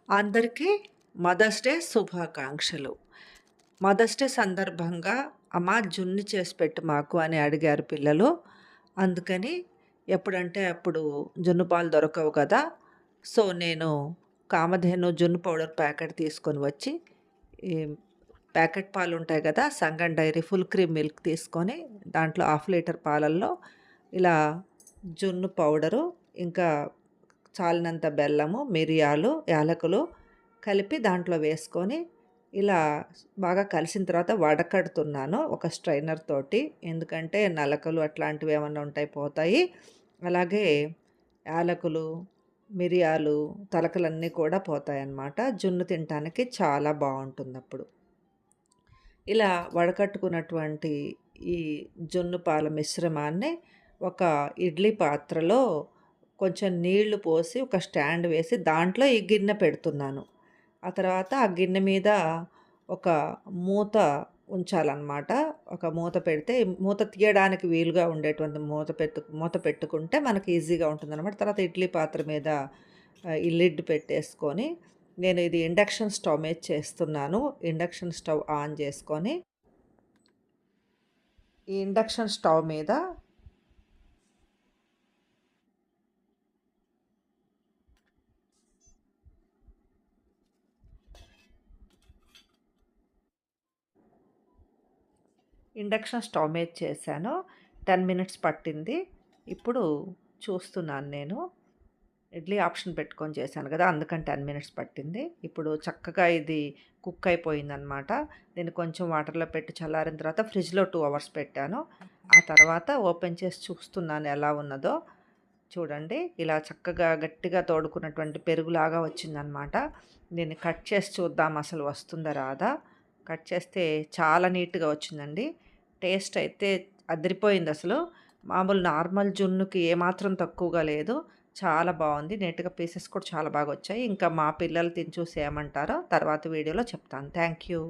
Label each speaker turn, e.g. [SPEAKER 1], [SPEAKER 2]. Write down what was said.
[SPEAKER 1] అందరికీ mothers day శుభాకాంక్షలు. Mothers day సందర్భంగా అమ్మ జున్ను చేసి పెట్టు మాకు అని అడిగారు పిల్లలు. అందుకని ఎప్పుడంటే అప్పుడు జున్ను పాలు దొరకవు కదా! సో, నేను కామధేను జున్ను పౌడర్ ప్యాకెట్ తీసుకొని వచ్చి, ఈ ప్యాకెట్ పాలుంటాయి కదా! సంగం డైరీ ఫుల్ క్రీమ్ మిల్క్ తీసుకొని దాంట్లో హాఫ్ లీటర్ పాలల్లో ఇలా జున్ను పౌడరు, ఇంకా చాలినంత బెల్లము, మిరియాలు, యాలకులు కలిపి దాంట్లో వేసుకొని ఇలా బాగా కలిసిన తర్వాత వడకడుతున్నాను ఒక స్ట్రైనర్ తోటి. ఎందుకంటే నలకలు అట్లాంటివి ఏమన్నా ఉంటాయి పోతాయి. అలాగే యాలకులు, మిరియాలు, తలకలన్నీ కూడా పోతాయన్నమాట. జున్ను తినటానికి చాలా బావుంటుందప్పుడు. ఇలా వడకట్టుకున్నటువంటి ఈ జున్ను పాల మిశ్రమాన్ని ఒక ఇడ్లీ పాత్రలో కొంచెం నీళ్లు పోసి ఒక స్టాండ్ వేసి దాంట్లో ఈ గిన్నె పెడుతున్నాను. ఆ తర్వాత ఆ గిన్నె మీద ఒక మూత ఉంచాలన్నమాట. ఒక మూత పెడితే మూత తీయడానికి వీలుగా ఉండేటువంటి మూత పెట్టుకుంటే మనకి ఈజీగా ఉంటుందన్నమాట. తర్వాత ఇడ్లీ పాత్ర మీద ఈ లిడ్ పెట్టేసుకొని, నేను ఇది ఇండక్షన్ స్టవ్ మీద చేస్తున్నాను. ఇండక్షన్ స్టవ్ ఆన్ చేసుకొని, ఈ ఇండక్షన్ స్టవ్ మీద ఇండక్షన్ స్టవ్ మీద చేశాను. 10 మినిట్స్ పట్టింది. ఇప్పుడు చూస్తున్నాను నేను. ఇడ్లీ ఆప్షన్ పెట్టుకొని చేశాను కదా! అందుకని 10 మినిట్స్ పట్టింది. ఇప్పుడు చక్కగా ఇది కుక్ అయిపోయిందనమాట. దీన్ని కొంచెం వాటర్‌లో పెట్టి చల్లారిన తర్వాత ఫ్రిడ్జ్‌లో 2 అవర్స్ పెట్టాను. ఆ తర్వాత ఓపెన్ చేసి చూస్తున్నాను ఎలా ఉన్నదో. చూడండి, ఇలా చక్కగా గట్టిగా తోడుకున్నటువంటి పెరుగులాగా వచ్చిందనమాట. దీన్ని కట్ చేసి చూద్దాం అసలు వస్తుందా రాదా. కట్ చేస్తే చాలా నీట్‌గా వచ్చిందండి. టేస్ట్ అయితే అదిరిపోయిందసలు. మామూలు నార్మల్ జున్నుకి ఏమాత్రం తక్కువగా లేదు. చాలా బావుంది. నీట్‌గా పీసెస్ కూడా చాలా బాగొచ్చాయి. ఇంకా మా పిల్లలు తిని చూసి ఏమంటారో తర్వాత వీడియోలో చెప్తాను. Thank you.